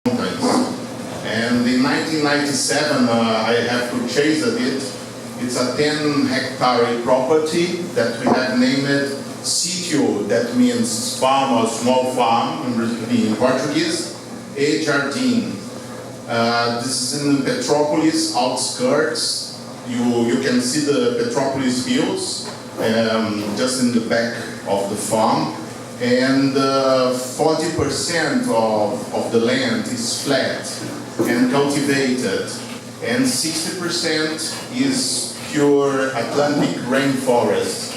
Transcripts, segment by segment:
And in 1997, I have purchased it. It's a 10-hectare property that we have named sítio, that means farm or small farm in Portuguese, e jardim. This is in Petrópolis outskirts. You can see the Petrópolis hills just in the back of the farm. And 40% of the land is flat and cultivated, and 60% is pure Atlantic rainforest.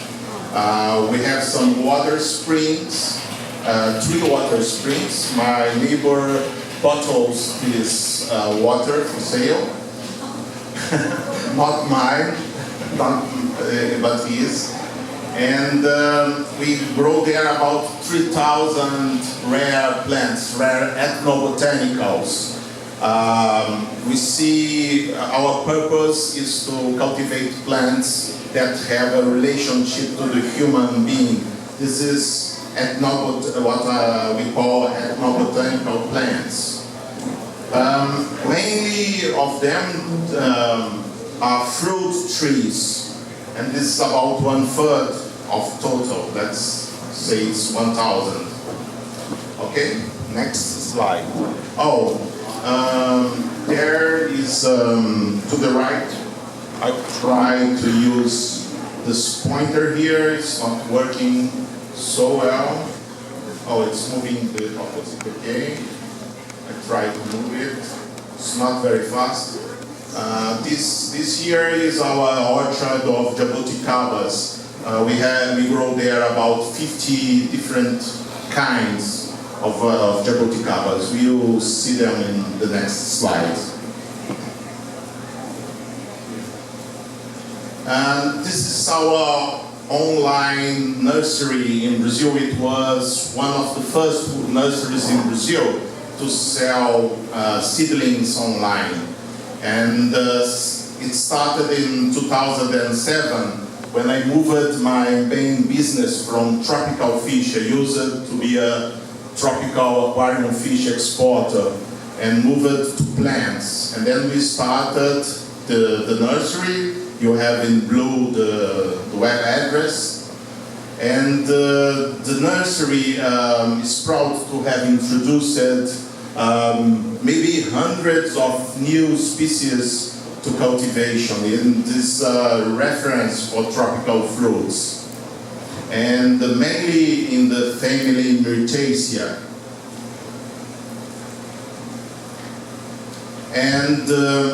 We have some water springs, 3 water springs. My neighbor bottles this water for sale. Not mine, but his. And we grow there about 3,000 rare plants, rare ethnobotanicals. We see our purpose is to cultivate plants that have a relationship to the human being. This is what we call ethnobotanical plants. Mainly of them are fruit trees, and this is about 1/3 of total. Let's say it's 1,000. Okay, next slide. There is to the right. I try to use this pointer here. It's not working so well. It's moving the opposite. Okay, I try to move it. It's not very fast. This here is our orchard of jaboticabas. We grow there about 50 different kinds of jaboticabas. We will see them in the next slide. And this is our online nursery in Brazil. It was one of the first nurseries in Brazil to sell seedlings online. And it started in 2007 when I moved my main business from tropical fish. I used it to be a tropical aquarium fish exporter and moved it to plants. And then we started the nursery. You have in blue the web address. And the nursery is proud to have introduced maybe hundreds of new species to cultivation in this reference for tropical fruits, and mainly in the family Myrtaceae. And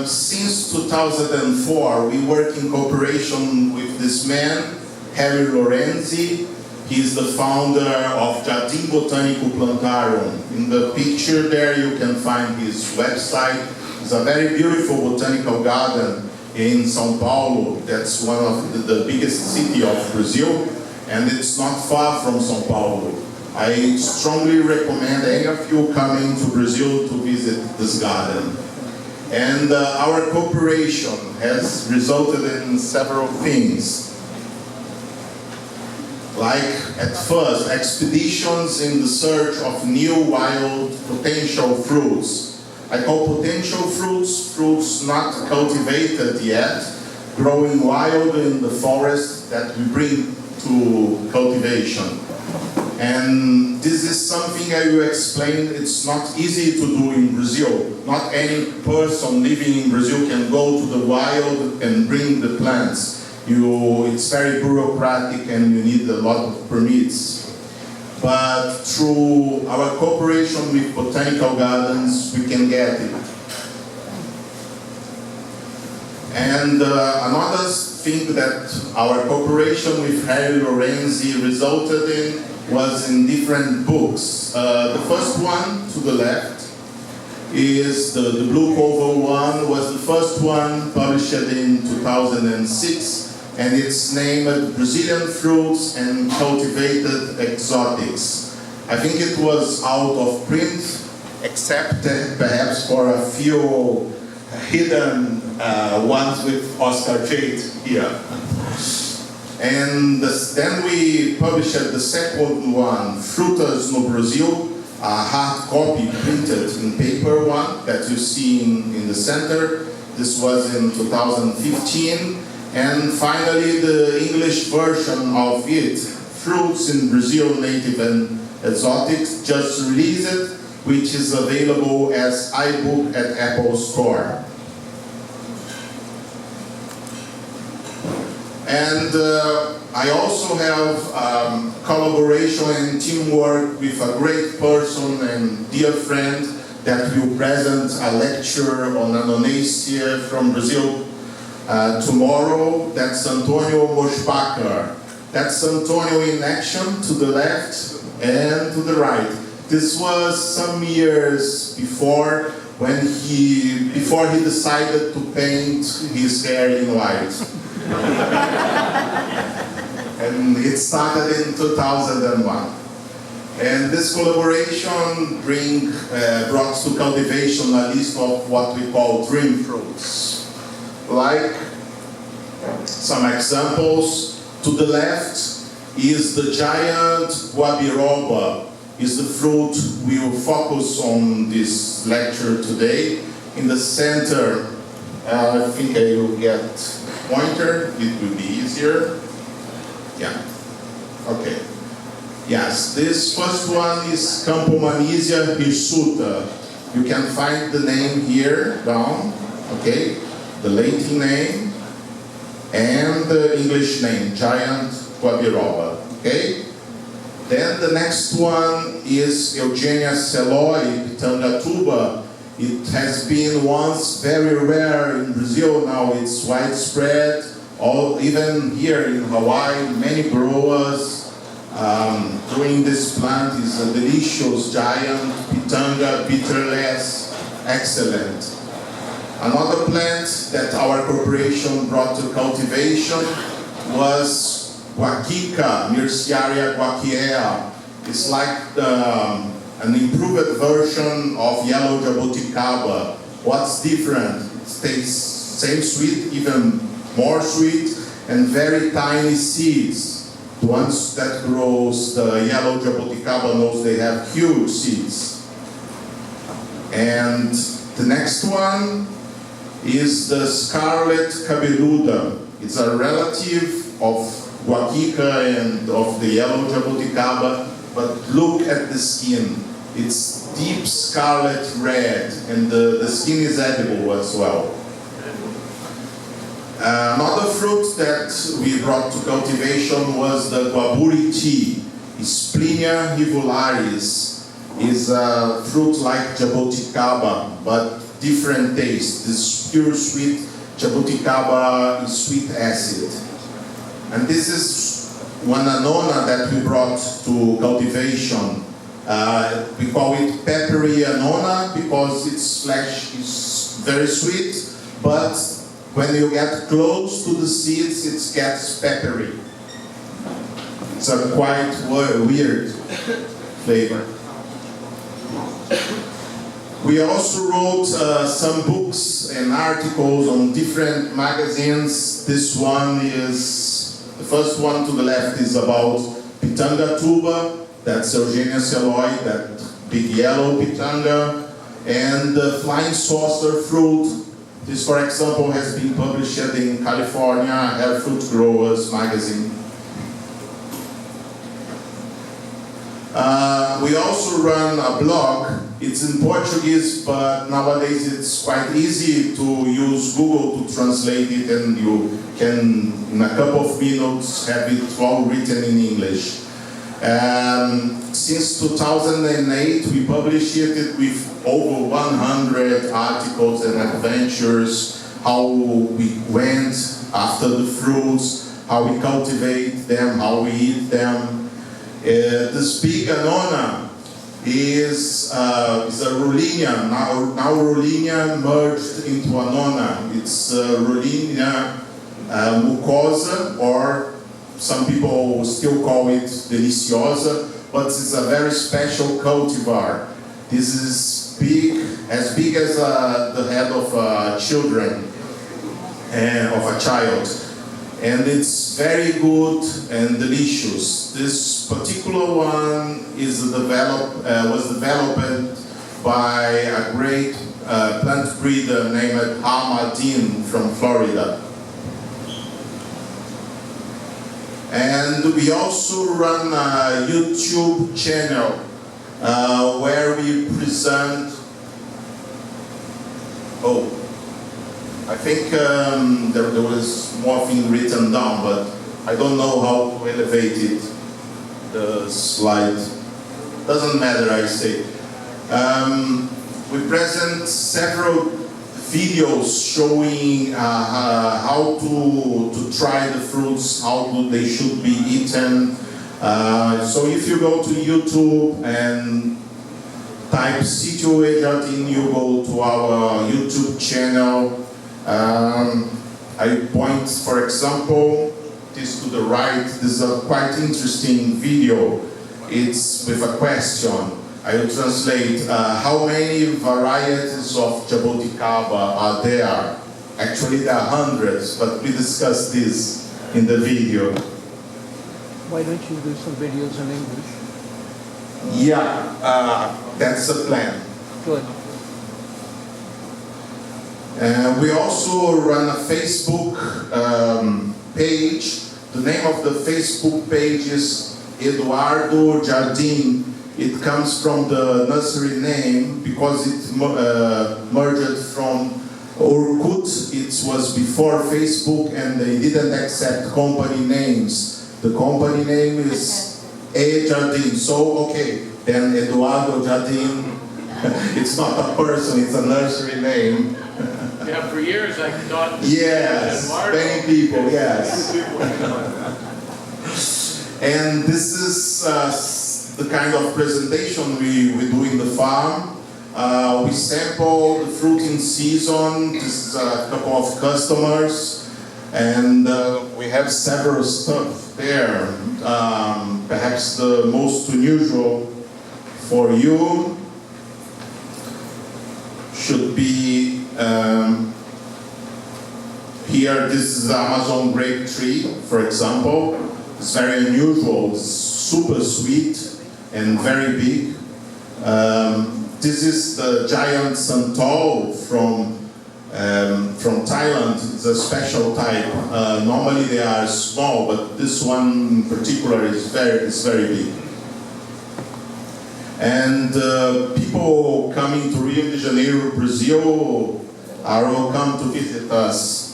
since 2004, we work in cooperation with this man, Harry Lorenzi. He is the founder of Jardim Botanical Plantarum. In the picture there you can find his website. It's a very beautiful botanical garden in São Paulo. That's one of the biggest city of Brazil, and it's not far from São Paulo. I strongly recommend any of you coming to Brazil to visit this garden. And our cooperation has resulted in several things. Like, at first, expeditions in the search of new wild potential fruits. I call potential fruits not cultivated yet, growing wild in the forest that we bring to cultivation. And this is something I will explain. It's not easy to do in Brazil. Not any person living in Brazil can go to the wild and bring the plants. It's very bureaucratic and you need a lot of permits. But through our cooperation with botanical gardens, we can get it. And another thing that our cooperation with Harry Lorenzi resulted in was in different books. The first one to the left is the blue cover one, was the first one published in 2006. And it's named Brazilian Fruits and Cultivated Exotics. I think it was out of print, except perhaps for a few hidden ones with Oscar Jade here. And then we published the second one, Frutas no Brasil, a hard copy printed in paper one that you see in the center. This was in 2015. And finally, the English version of it, Fruits in Brazil, Native and Exotics, just released, which is available as iBook at Apple Store. And I also have collaboration and teamwork with a great person and dear friend that will present a lecture on Annonaceae from Brazil tomorrow. That's Antonio Moschbacher. That's Antonio in action to the left and to the right. This was some years before he decided to paint his hair in white. And it started in 2001. And this collaboration brought to Cultivation a list of what we call dream fruits. Like some examples, to the left is the giant guabiroba, is the fruit we will focus on this lecture today. In the center, I think I will get a pointer, it will be easier. Yeah, okay. Yes, this first one is Campomagnesia hirsuta. You can find the name here down, okay? The Latin name and the English name, giant guabiroba, okay? Then the next one is Eugenia selloi, pitangatuba. It has been once very rare in Brazil, now it's widespread. Even here in Hawaii, many growers growing this plant. Is a delicious giant pitanga, bitterless, excellent. Another plant that our corporation brought to cultivation was Guaquica, Myrtaceae guaquiea. It's like an improved version of yellow jaboticaba. What's different? It tastes same sweet, even more sweet, and very tiny seeds. The ones that grows the yellow jaboticaba knows they have huge seeds. And the next one is the scarlet cabeluda. It's a relative of Guaquica and of the yellow jaboticaba, but look at the skin. It's deep scarlet red, and the skin is edible as well. Another fruit that we brought to cultivation was the guaburi tea. Splenia hivularis is a fruit like jaboticaba, but different taste. This pure sweet jaboticaba is sweet acid. And this is one annona that we brought to cultivation. We call it peppery annona because its flesh is very sweet, but when you get close to the seeds, it gets peppery. It's a quite weird flavor. We also wrote some books and articles on different magazines. This one is, the first one to the left is about pitangatuba, that's Eugenia selloi, that big yellow pitanga, and the flying saucer fruit. This, for example, has been published in California Air Fruit Growers magazine. We also run a blog. It's in Portuguese, but nowadays it's quite easy to use Google to translate it, and you can, in a couple of minutes, have it all written in English. Since 2008, we published it with over 100 articles and adventures, how we went after the fruits, how we cultivate them, how we eat them. This big annona is a Rollinia, now Rollinia merged into annona. It's Rollinia mucosa, or some people still call it deliciosa, but it's a very special cultivar. This is big, as big as the head of children, of a child. and it's very good and delicious. This particular one is was developed by a great plant breeder named Hamadin from Florida. And we also run a YouTube channel where we present. Oh, I think there was more thing written down, but I don't know how to elevate it. The slide doesn't matter, I say. We present several videos showing how to try the fruits, how they should be eaten. So if you go to YouTube and type Sitio Jardim, you go to our YouTube channel. I point, for example, this to the right. This is a quite interesting video. It's with a question. I will translate. How many varieties of jaboticaba are there? Actually, there are hundreds, but we discussed this in the video. Why don't you do some videos in English? Yeah, that's the plan. Good. We also run a Facebook page. The name of the Facebook page is Eduardo Jardim. It comes from the nursery name because it merged from Orkut. It was before Facebook and they didn't accept company names. The company name is A Jardim. So, okay, then Eduardo Jardim. It's not a person, it's a nursery name. Yeah, for years I thought. Yes, many people, yes. And this is the kind of presentation we do in the farm. We sample the fruit in season. This is a couple of customers, and we have several stuff there. Perhaps the most unusual for you should be here. This is the Amazon grape tree, for example. It's very unusual. It's super sweet and very big. This is the giant santol from Thailand. It's a special type. Normally they are small, but this one in particular is very big. And people coming to Rio de Janeiro, Brazil, are welcome to visit us.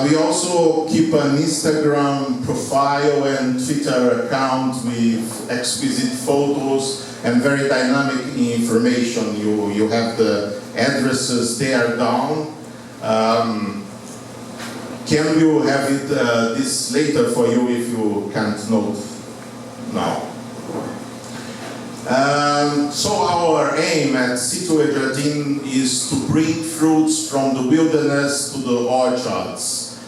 We also keep an Instagram profile and Twitter account with exquisite photos and very dynamic information. You have the addresses there down. Can you have it this later for you if you can't note now? So our aim at Sitio Jardim is to bring fruits from the wilderness to the orchards.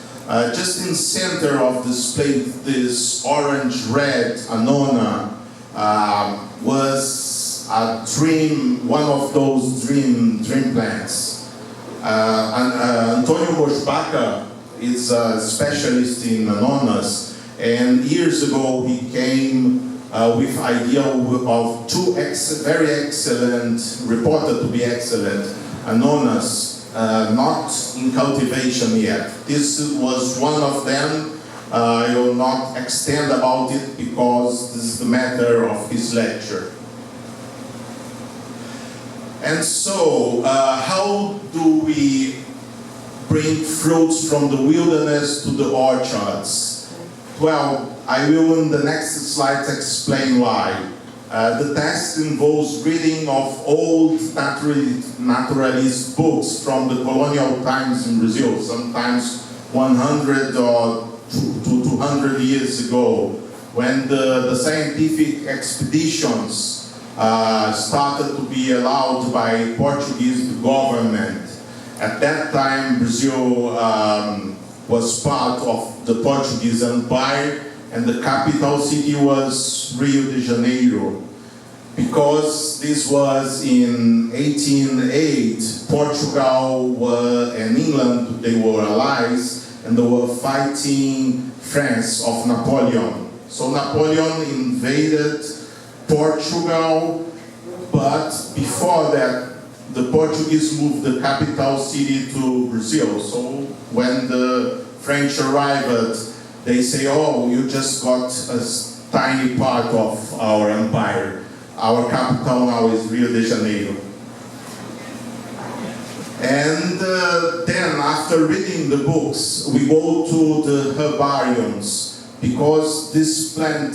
Just in center of this plate, this orange-red Annona was a dream, one of those dream plants. Antonio Mosbaca is a specialist in Annonas, and years ago he came with idea of two very excellent, reported to be excellent, Annonas, not in cultivation yet. This was one of them. I will not extend about it because this is the matter of his lecture. And so, how do we bring fruits from the wilderness to the orchards? Well, I will in the next slides explain why. The test involves reading of old naturalist books from the colonial times in Brazil, sometimes 100 or to 200 years ago, when the scientific expeditions started to be allowed by Portuguese government. At that time, Brazil was part of the Portuguese Empire, and the capital city was Rio de Janeiro. because this was in 1808, Portugal and England, they were allies, and they were fighting France of Napoleon. So Napoleon invaded Portugal, but before that, the Portuguese moved the capital city to Brazil. So when the French arrived, they say, oh, you just got a tiny part of our empire. Our capital now is Rio de Janeiro. And then after reading the books, we go to the herbariums, because this plant,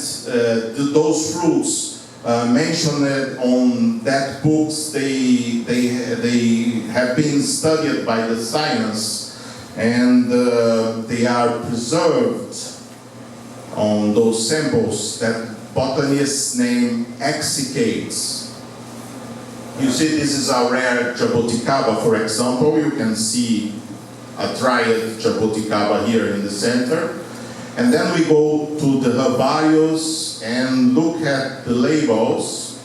those fruits mentioned on that books, they have been studied by the science, and they are preserved on those samples that botanists name exsicates. You see, this is a rare jaboticaba, for example. You can see a dried jaboticaba here in the center. And then we go to the herbariums and look at the labels.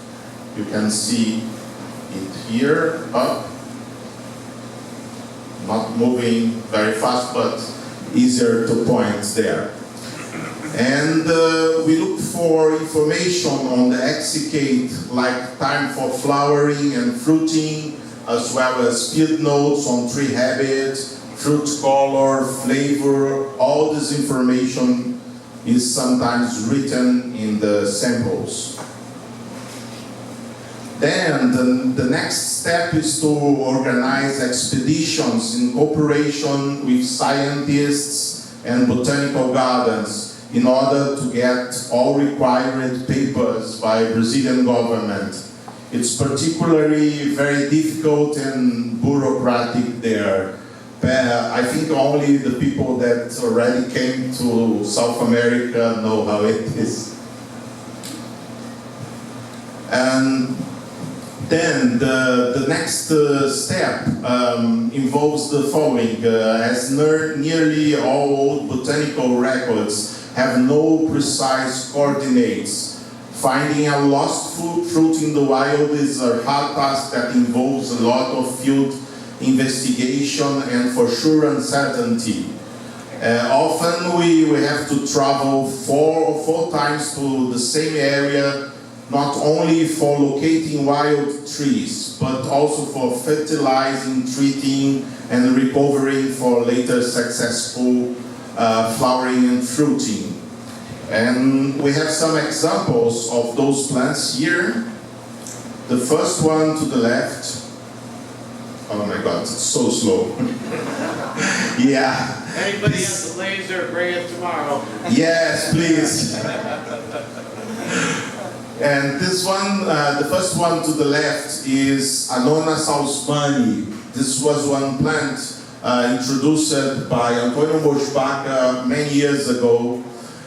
You can see it here, up. Not moving very fast, but easier to point there. And we look for information on the exsicate, like time for flowering and fruiting, as well as field notes on tree habit, fruit color, flavor. All this information is sometimes written in the samples. Then the next step is to organize expeditions in cooperation with scientists and botanical gardens, in order to get all required papers by Brazilian government. It's particularly very difficult and bureaucratic there. I think only the people that already came to South America know how it is. And then the next step involves the following. As nearly all old botanical records have no precise coordinates, finding a lost fruit in the wild is a hard task that involves a lot of field investigation and for sure uncertainty. Often we have to travel four times to the same area, not only for locating wild trees, but also for fertilizing, treating, and recovering for later successful flowering and fruiting. And we have some examples of those plants here. The first one to the left. Oh my God, it's so slow. Yeah. Anybody has a laser, bring it tomorrow. Yes, please. And this one, the first one to the left is Annona salzmani. This was one plant introduced by Antonio Moschbacher many years ago.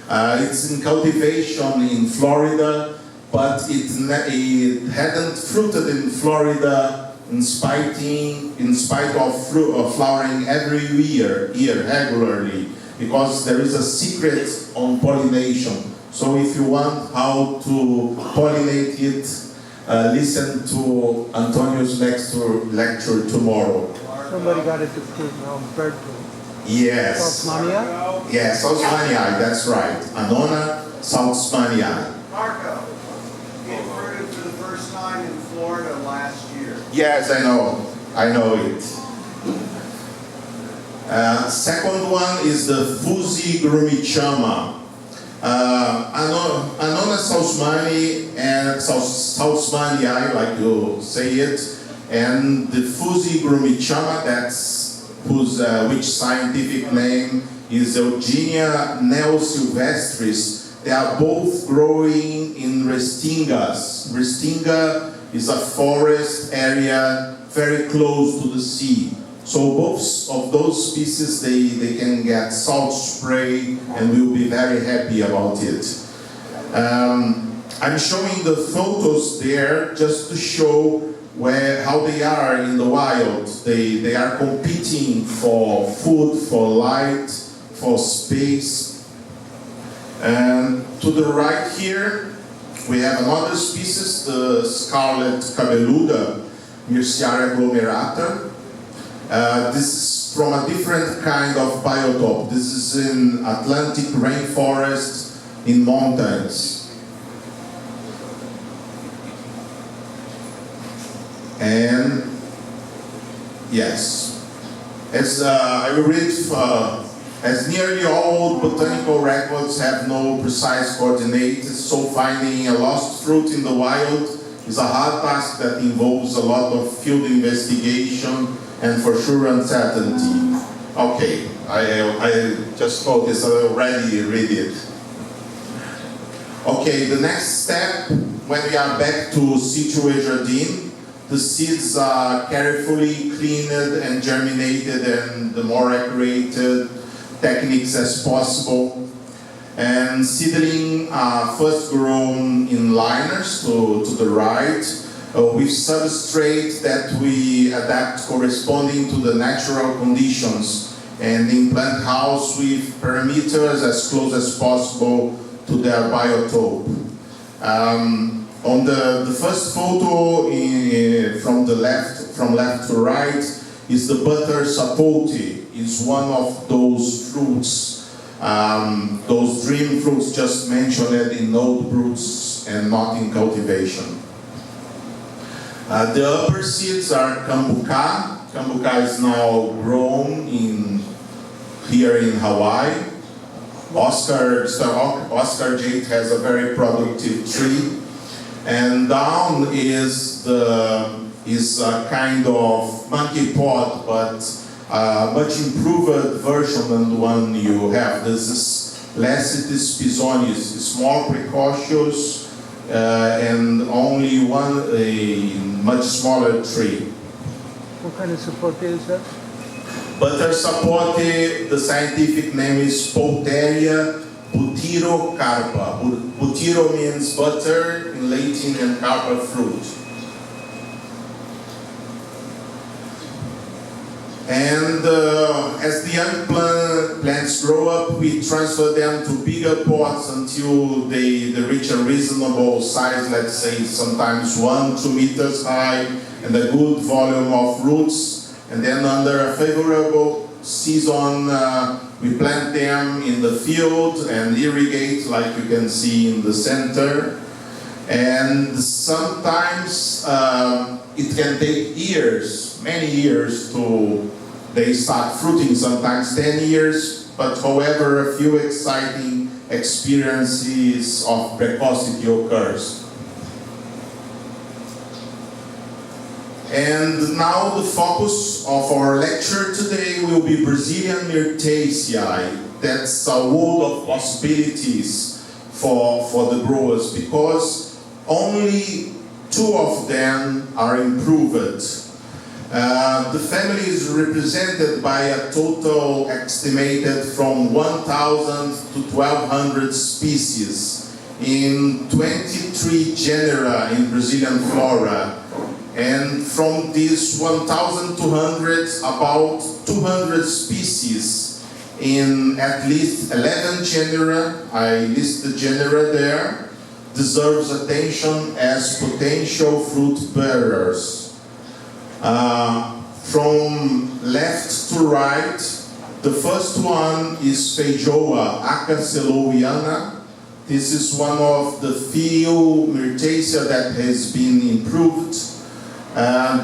It's in cultivation in Florida, but it hadn't fruited in Florida in spite of flowering every year regularly, because there is a secret on pollination. So if you want how to pollinate it, listen to Antonio's next lecture tomorrow. Somebody got it to fruit now, bird fruit. Yes. Salzmania? Yes, salzmanii, that's right. Annona salzmanii. Marco, it fruited for the first time in Florida last year. Yes, I know it. Second one is the Fusi grumichama. Annona salzmanii and salzmanii, like you say it, and the Fusi grumichama, which scientific name is Eugenia neosylvestris. They are both growing in restingas. Restinga is a forest area very close to the sea. So both of those species, they can get salt spray and we'll be very happy about it. I'm showing the photos there just to show how they are in the wild. They are competing for food, for light, for space. And to the right here, We have another species, the scarlet cabeluda, Myrtaceae agglomerata. This is from a different kind of biotope. This is in Atlantic rainforest in mountains. And yes, as I will read, as nearly all botanical records have no precise coordinates, so finding a lost fruit in the wild is a hard task that involves a lot of field investigation and for sure uncertainty. Okay, I just noticed, I already read it. Okay, the next step, when we are back to situ jardine, the seeds are carefully cleaned and germinated and the more accurate techniques as possible. And seedling are first grown in liners to the right, with substrate that we adapt corresponding to the natural conditions, and in plant house with parameters as close as possible to their biotope. On the first photo from left to right is the butter sapote. It's one of those fruits, those dream fruits just mentioned in node roots and not in cultivation. The upper seeds are cambuca. Cambuca is now grown here in Hawaii. Oscar Jade has a very productive tree. And down is a kind of monkey pod, but a much improved version than the one you have. This is Lacerda spizonis. It's more precocious and only a much smaller tree. What kind of sapote is that? Butter sapote, the scientific name is Poteria butyrocarpa. Butyro means butter in Latin and carpa fruit. And as the young plants grow up, we transfer them to bigger pots until they reach a reasonable size, let's say sometimes 1-2 meters high, and a good volume of roots. And then under a favorable season, we plant them in the field and irrigate, like you can see in the center. And sometimes it can take years, many years they start fruiting, sometimes 10 years, but however, a few exciting experiences of precocity occurs. And now the focus of our lecture today will be Brazilian Myrtaceae. That's a world of possibilities for the growers, because only 2 of them are improved. The family is represented by a total estimated from 1,000 to 1,200 species in 23 genera in Brazilian flora. And from these 1,200, about 200 species in at least 11 genera, I list the genera there, deserves attention as potential fruit bearers. From left to right, the first one is Feijoa acaceloiana. This is one of the few Myrtaceae that has been improved.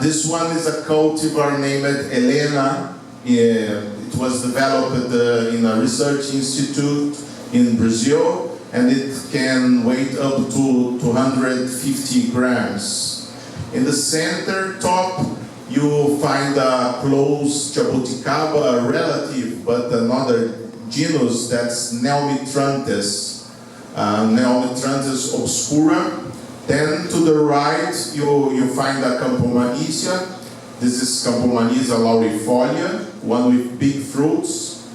This one is a cultivar named Helena. It was developed in a research institute in Brazil, and it can weigh up to 250 grams. In the center top, you find a close jaboticaba, a relative, but another genus, that's Neomitrantes, Neomitrantes obscura. Then to the right, you find a Campomania. This is Campomania laurifolia, one with big fruits.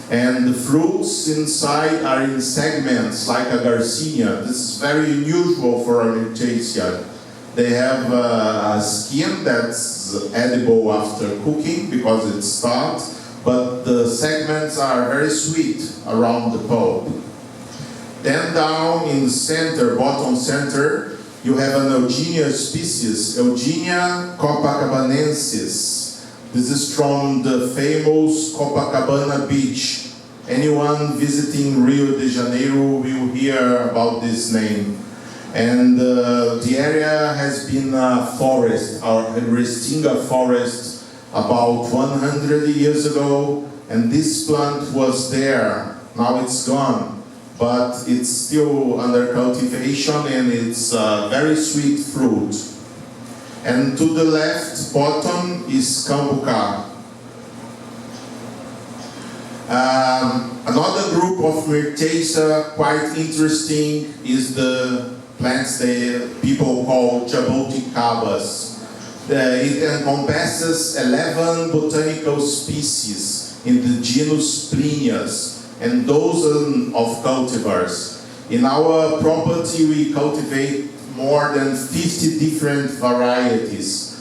And the fruits inside are in segments like a Garcia. This is very unusual for a Myrtaceae. They have a skin that's edible after cooking because it's tart, but the segments are very sweet around the pulp. Then down in the center, bottom center, you have an Eugenia species, Eugenia copacabanensis. This is from the famous Copacabana beach. Anyone visiting Rio de Janeiro will hear about this name. And the area has been a forest, or a Restinga forest, about 100 years ago, and this plant was there. Now it's gone, but it's still under cultivation, and it's a very sweet fruit. And to the left bottom is Cambuca. Another group of Myrtaceae, quite interesting, is the plants that people call jaboticabas. It encompasses 11 botanical species in the genus Plinius and dozens of cultivars. In our property, we cultivate more than 50 different varieties,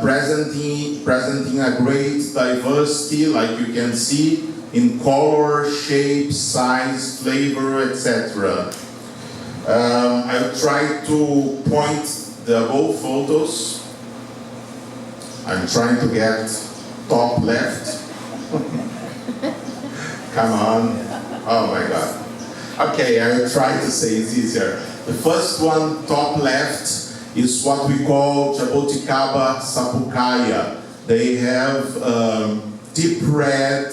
presenting a great diversity, like you can see, in color, shape, size, flavor, etc. I'll try to point the above photos. I'm trying to get top left. Come on. Oh my God. Okay, I will try to say it's easier. The first one, top left, is what we call jaboticaba sapucaia. They have deep red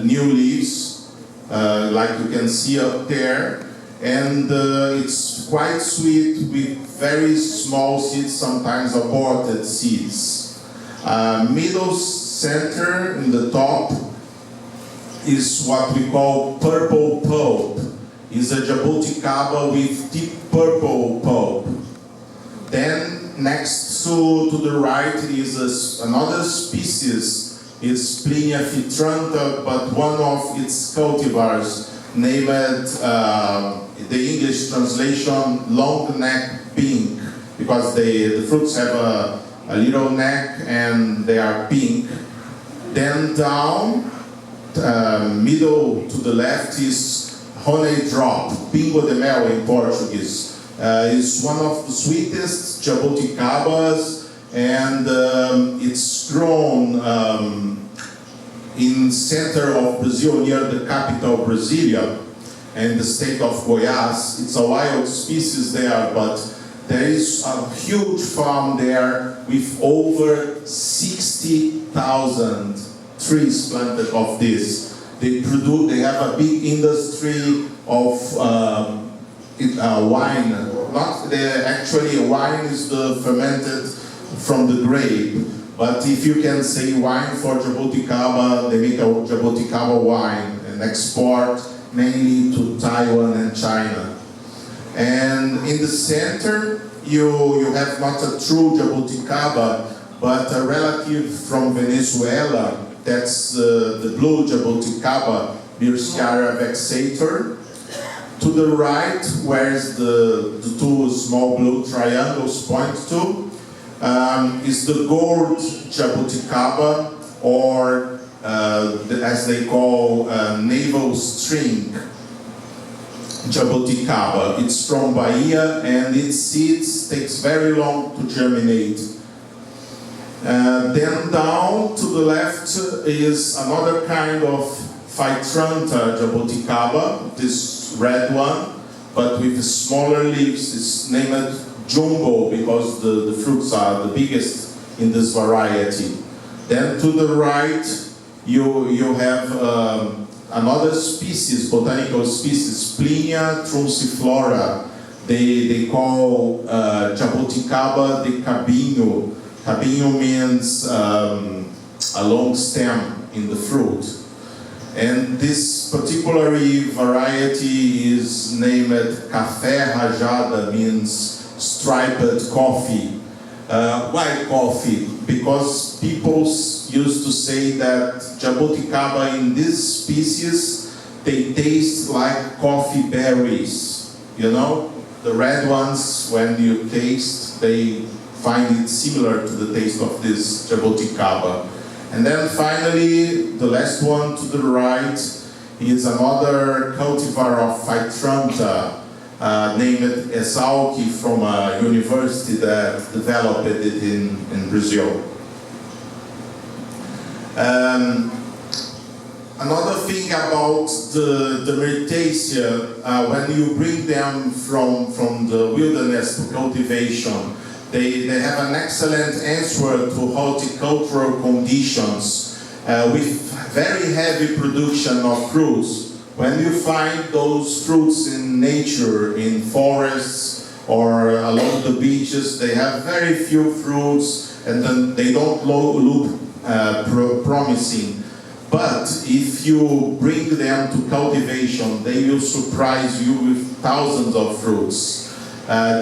new leaves, like you can see up there. And it's quite sweet with very small seeds, sometimes aborted seeds. Middle center in the top is what we call purple pulp. It's a jaboticaba with deep purple pulp. Then next to the right is another species. It's Plinia fitranta, but one of its cultivars named the English translation long neck pink, because the fruits have a little neck and they are pink. Then down, middle to the left is honey drop, pingo de mel in Portuguese. It's one of the sweetest jaboticabas, and it's grown in center of Brazil, near the capital Brasilia, and the state of Goiás. It's a wild species there, but there is a huge farm there with over 60,000 trees planted of this. They have a big industry of wine. Actually, wine is the fermented from the grape. But if you can say wine for jaboticaba, they make a jaboticaba wine and export mainly to Taiwan and China. And in the center, you have not a true jaboticaba, but a relative from Venezuela. That's the blue jaboticaba, Myrtaceae vexator. To the right, where the two small blue triangles point to, is the gold jaboticaba, or as they call navel string jaboticaba. It's from Bahia, and its seeds takes very long to germinate. Then down to the left is another kind of Phytranta jaboticaba, this red one, but with smaller leaves. It's named Jumbo because the fruits are the biggest in this variety. Then to the right, you have another species, botanical species, Plinia trunciflora. They call jaboticaba de cabinho. Cabinho means a long stem in the fruit. And this particular variety is named Café Rajada, means striped coffee. Why coffee? Because people used to say that jaboticaba in this species, they taste like coffee berries. You know, the red ones, when you taste, they find it similar to the taste of this jaboticaba. And then finally, the last one to the right He is another cultivar of Phytramta, named Exalc from a university that developed it in Brazil. Another thing about the Myrtaceae, when you bring them from the wilderness to cultivation, they have an excellent answer to horticultural conditions with very heavy production of fruits. When you find those fruits in nature, in forests or along the beaches, they have very few fruits and then they don't look promising. But if you bring them to cultivation, they will surprise you with thousands of fruits.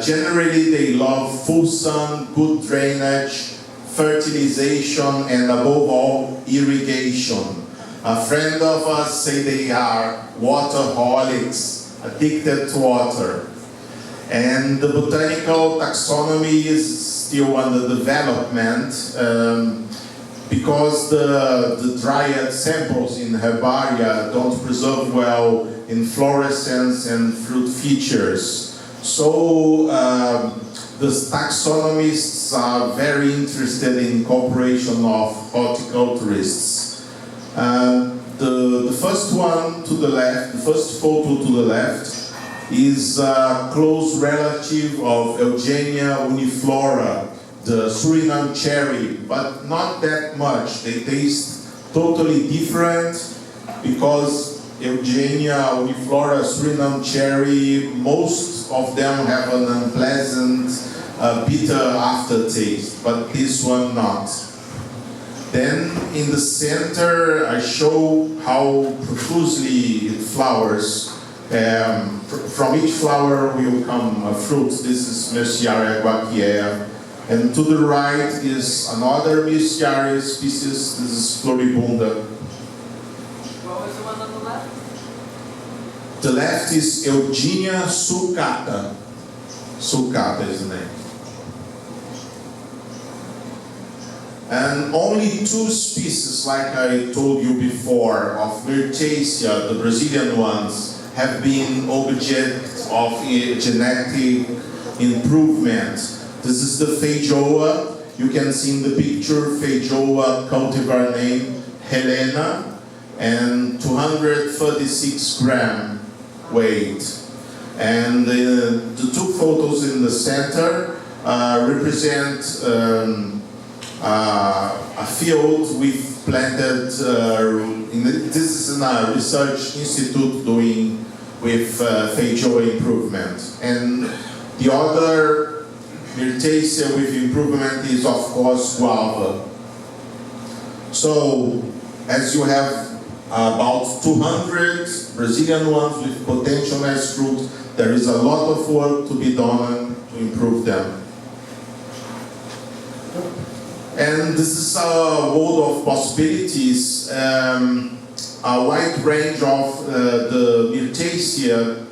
Generally, they love full sun, good drainage, fertilization, and above all, irrigation. A friend of us say they are waterholics, addicted to water. And the botanical taxonomy is still under development. Because the dried samples in herbaria don't preserve well in fluorescence and fruit features. So the taxonomists are very interested in cooperation of horticulturists. The first one to the left, the first photo to the left, is a close relative of Eugenia uniflora, the Suriname cherry, but not that much. They taste totally different because Eugenia uniflora, Suriname cherry, most of them have an unpleasant, bitter aftertaste, but this one not. Then in the center, I show how profusely it flowers. From each flower will come a fruit. This is Myrtaceae guaquiea. And to the right is another Myrtaceae species. This is Floribunda. What was the one on the left? The left is Eugenia sulcata. Sulcata is the name. And only two species, like I told you before, of Myrtaceae, the Brazilian ones, have been object of genetic improvement. This is the feijoa. You can see in the picture feijoa cultivar name Helena, and 236 gram weight. And the two photos in the center represent a field we've planted. This is in a research institute doing with feijoa improvement. And the other Myrtaceae with improvement is, of course, guava. So, as you have about 200 Brazilian ones with potential as fruit, there is a lot of work to be done to improve them. And this is a world of possibilities. A wide range of the Myrtaceae,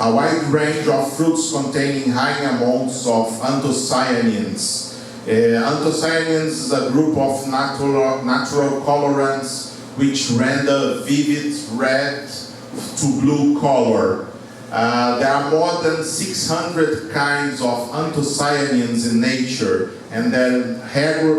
a wide range of fruits containing high amounts of anthocyanins. Anthocyanins is a group of natural colorants which render vivid red to blue color. There are more than 600 kinds of anthocyanins in nature, and their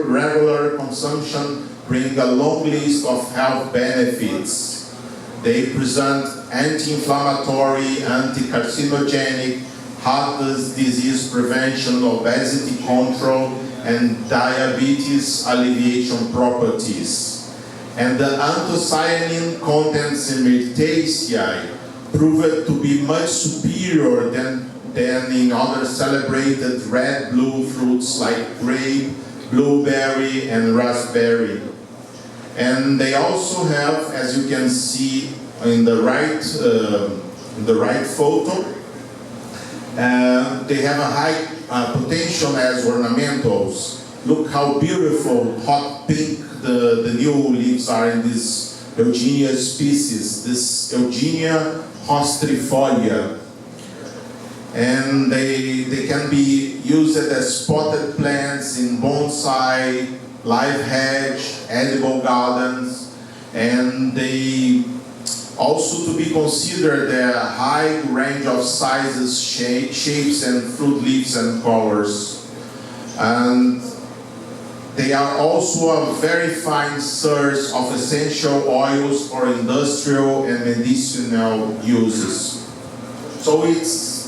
regular consumption brings a long list of health benefits. They present anti-inflammatory, anti-carcinogenic, heart disease prevention, obesity control, and diabetes alleviation properties. And the anthocyanin contents in Myrtaceae proved to be much superior than in other celebrated red-blue fruits like grape, blueberry, and raspberry. And they also have, as you can see in the right photo, they have a high potential as ornamentals. Look how beautiful, hot pink the new leaves are in this Eugenia species, this Eugenia hostrifolia. And they can be used as potted plants in bonsai, live hedge, edible gardens, and they also to be considered a high range of sizes, shapes, and fruit leaves and colors. And they are also a very fine source of essential oils for industrial and medicinal uses. So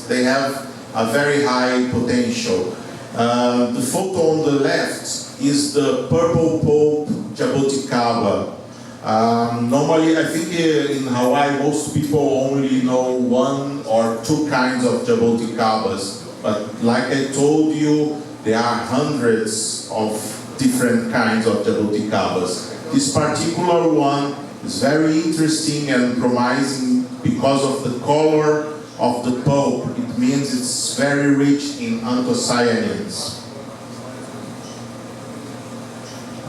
they have a very high potential. The photo on the left is the purple pulp jaboticaba. Normally, I think in Hawaii, most people only know one or two kinds of jaboticabas. But like I told you, there are hundreds of different kinds of jaboticabas. This particular one is very interesting and promising because of the color of the pulp. It means it's very rich in anthocyanins.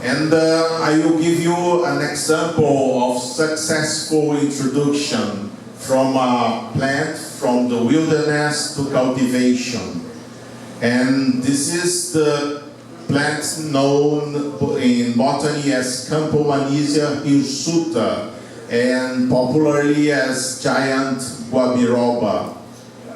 And I will give you an example of successful introduction from a plant from the wilderness to cultivation. And this is the plant known in botany as Campomagnesia hirsuta and popularly as giant guabiroba.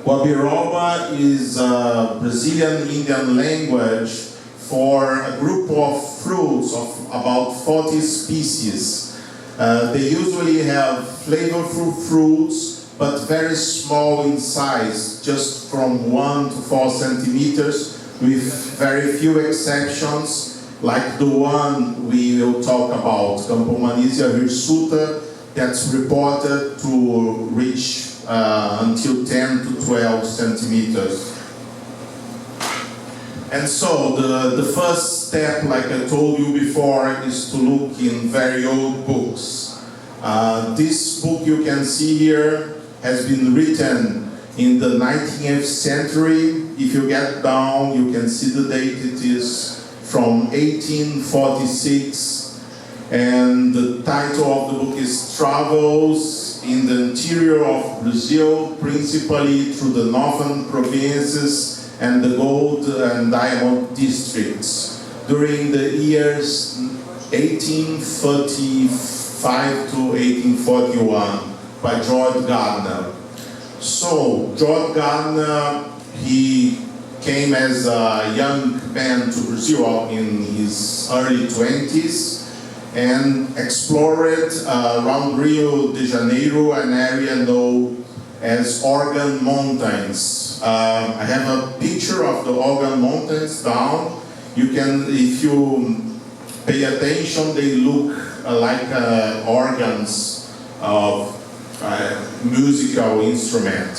Guabiroba is a Brazilian Indian language for a group of fruits of about 40 species. They usually have flavorful fruits, but very small in size, just from 1 to 4 centimeters, with very few exceptions, like the one we will talk about, Campomagnesia hirsuta, that's reported to reach until 10 to 12 centimeters. And so the first step, like I told you before, is to look in very old books. This book you can see here has been written in the 19th century. If you get down, you can see the date. It is from 1846. And the title of the book is Travels in the Interior of Brazil, principally through the northern provinces and the gold and diamond districts during the years 1835 to 1841 by George Gardner. So George Gardner, he came as a young man to Brazil in his early 20s and explored around Rio de Janeiro, an area known as Organ Mountains. I have a picture of the Organ Mountains down. You can, if you pay attention, they look like organs of musical instrument.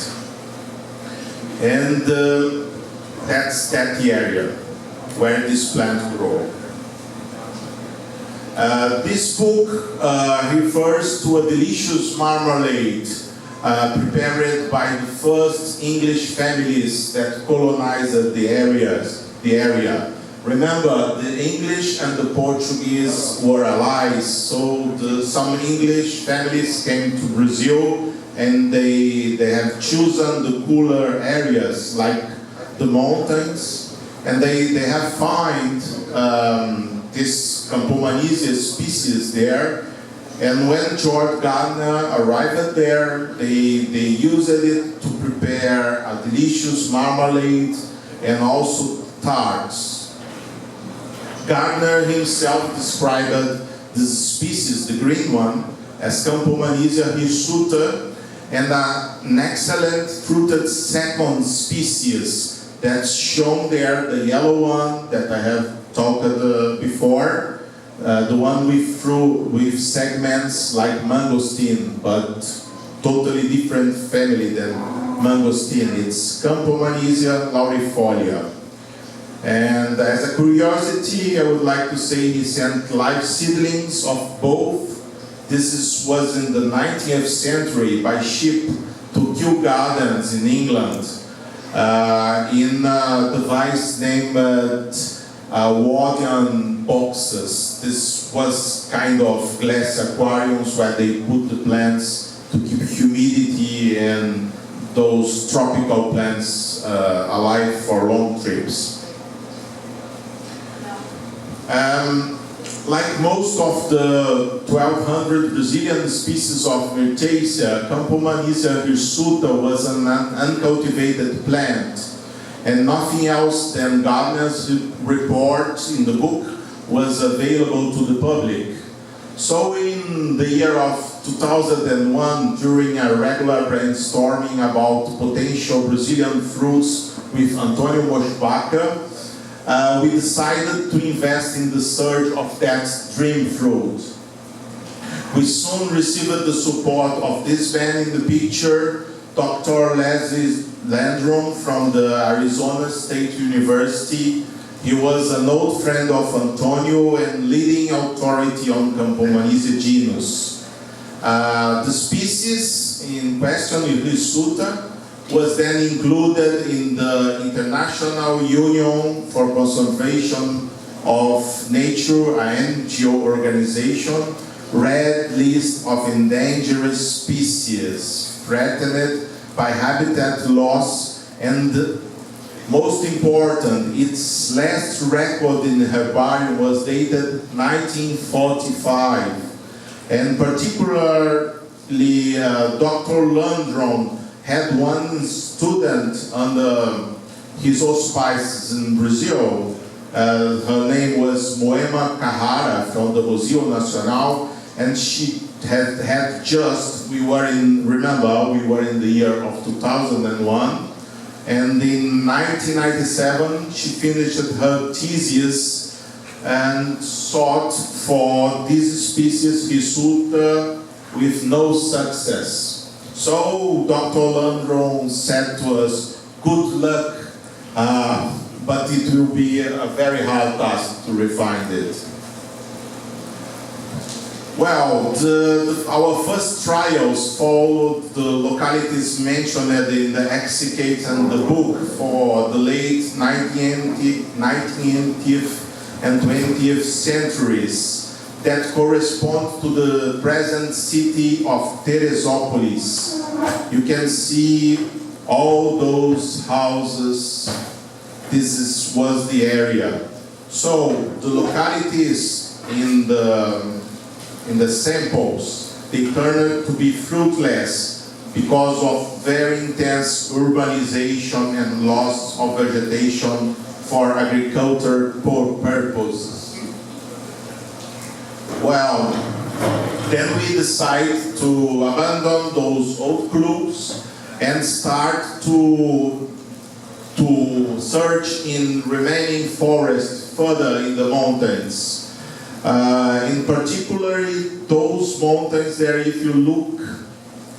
And that's that area where this plant grows. This book refers to a delicious marmalade prepared by the first English families that colonized the area. Remember, the English and the Portuguese were allies, so some English families came to Brazil and they have chosen the cooler areas like the mountains, and they have found this Campomagnesia species there. And when George Gardner arrived there, they used it to prepare a delicious marmalade and also tarts. Gardner himself described this species, the green one, as Campomagnesia hirsuta, and an excellent fruited second species that's shown there, the yellow one that I have talked before. The one with fruit with segments like mangosteen, but totally different family than mangosteen. It's Campomagnesia laurifolia. And as a curiosity, I would like to say he sent live seedlings of both. This was in the 19th century by ship to Kew Gardens in England, in a device named Wardian boxes. This was kind of glass aquariums where they put the plants to keep humidity and those tropical plants alive for long trips. Like most of the 1,200 Brazilian species of Myrtaceae, Campomania hirsuta was an uncultivated plant, and nothing else than gardeners' report in the book was available to the public. So in the year of 2001, during a regular brainstorming about potential Brazilian fruits with Antonio Moschbacher, we decided to invest in the search of that dream fruit. We soon received the support of this man in the picture, Dr. Leslie Landrum from the Arizona State University. He was an old friend of Antonio and leading authority on Campomania genus. The species in question, hirsuta, was then included in the International Union for Conservation of Nature, an NGO organization, red list of endangered species threatened by habitat loss, and most important, its last record in the herbarium was dated 1945, and particularly Dr. Landrum had one student under his auspices in Brazil. Her name was Moema Carrara from the Museu Nacional, and she had just, we were in the year of 2001, and in 1997 she finished her thesis and sought for this species hirsuta with no success. So Dr. Landrum said to us, good luck, but it will be a very hard task to refine it. Well, our first trials followed the localities mentioned in the execate and the book for the late 19th and 20th centuries that correspond to the present city of Teresópolis. You can see all those houses. This was the area. So the localities in the samples, they turned to be fruitless because of very intense urbanization and loss of vegetation for agricultural purposes. Well, then we decide to abandon those old clubs and start to search in remaining forests further in the mountains. In particular, those mountains there, if you look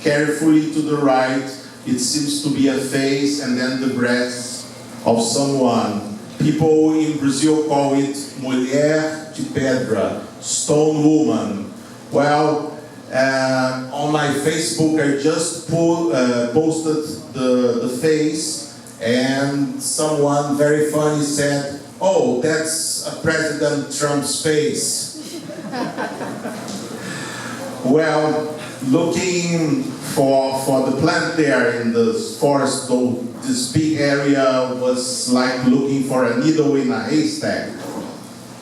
carefully to the right, it seems to be a face and then the breast of someone. People in Brazil call it mulher de pedra, stone woman. Well, on my Facebook, I just posted the face, and someone very funny said, "Oh, that's President Trump's face." Well, looking for the plant there in the forest, though, this big area was like looking for a needle in a haystack.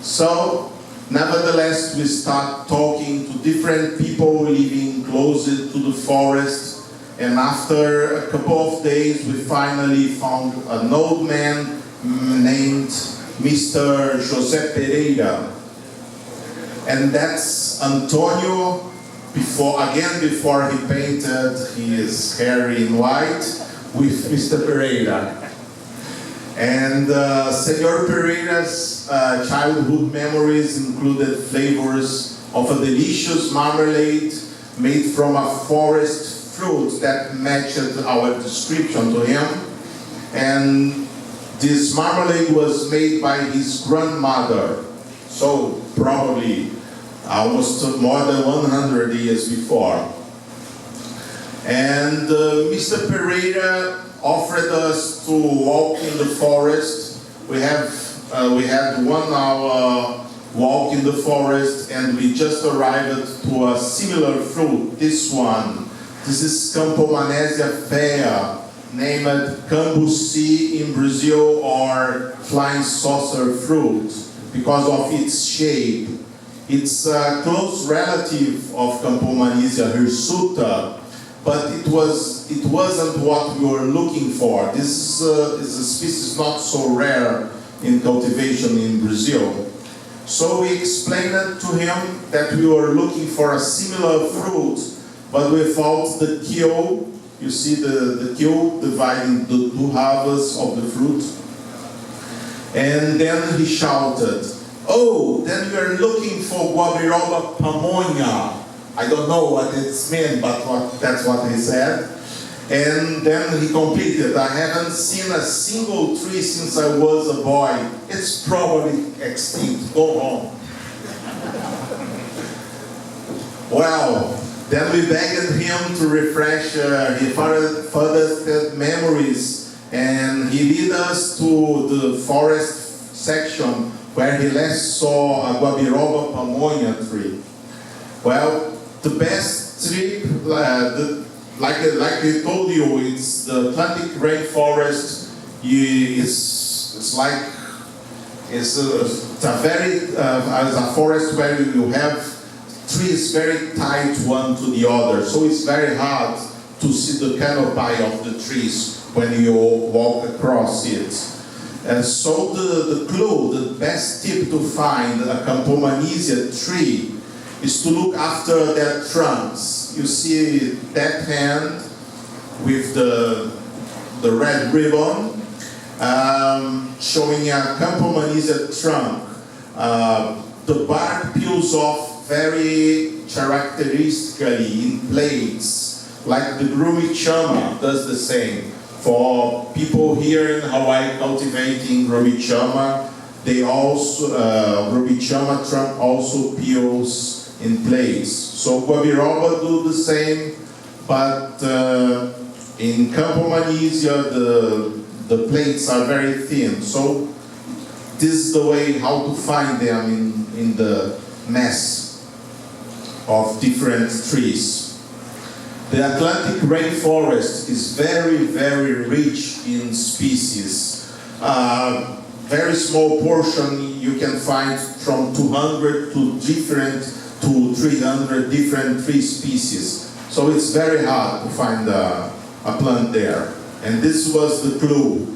So, nevertheless, we start talking to different people living closer to the forest, and after a couple of days, we finally found an old man named Mr. José Pereira. And that's Antonio, before he painted his hair in white, with Mr. Pereira. And Senor Pereira's childhood memories included flavors of a delicious marmalade made from a forest fruit that matched our description to him. And this marmalade was made by his grandmother, so probably almost more than 100 years before. And Mr. Pereira offered us to walk in the forest. We had 1 hour walk in the forest, and we just arrived to a similar fruit, this one. This is Campomania fea, named cambuci in Brazil, or flying saucer fruit, because of its shape. It's a close relative of Campomania hirsuta, but it wasn't what we were looking for. This is a species not so rare in cultivation in Brazil. So we explained it to him that we were looking for a similar fruit, but without the keel. You see the keel dividing the two halves of the fruit. And then he shouted, "Oh, then we are looking for Guabiroba pamonha." I don't know what it's meant, but that's what he said. And then he completed, "I haven't seen a single tree since I was a boy. It's probably extinct. Go home." Well, then we begged him to refresh his further memories, and he led us to the forest section where he last saw a Guabiroba pamonha tree. Well, the best tree, like I told you, it's the Atlantic rainforest. It's a forest where you have trees very tight one to the other, so it's very hard to see the canopy of the trees when you walk across it. And so the clue, the best tip to find a Campomania tree is to look after their trunks. You see that hand with the red ribbon showing a Campomania trunk. The bark peels off very characteristically in plates, like the Grumichama does the same. For people here in Hawaii cultivating Grumichama, they also, Grumichama trunk also peels in plates. So Guabiroba do the same, but in Campomania the plates are very thin. So this is the way how to find them in the mass of different trees. The Atlantic rainforest is very, very rich in species. Very small portion you can find from 200 to 300 different tree species. So it's very hard to find a plant there. And this was the clue.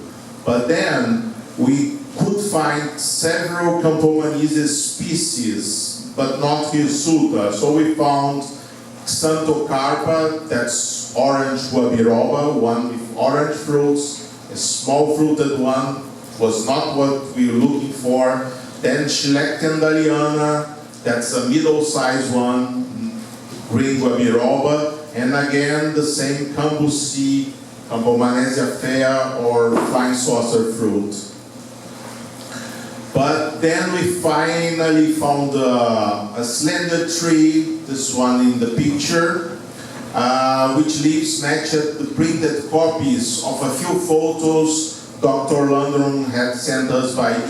But then we could find several Campomania species, but not hirsuta. So we found Xanthocarpa, that's orange Guabiroba, one with orange fruits, a small fruited one, was not what we were looking for. Then Schlechtendaliana, that's a middle-sized one, green Guabiroba, and again the same Cambuci, Campomania fea, or flying saucer fruit. But then we finally found a slender tree, this one in the picture, which leaves matched the printed copies of a few photos Dr. Landrum had sent us by email.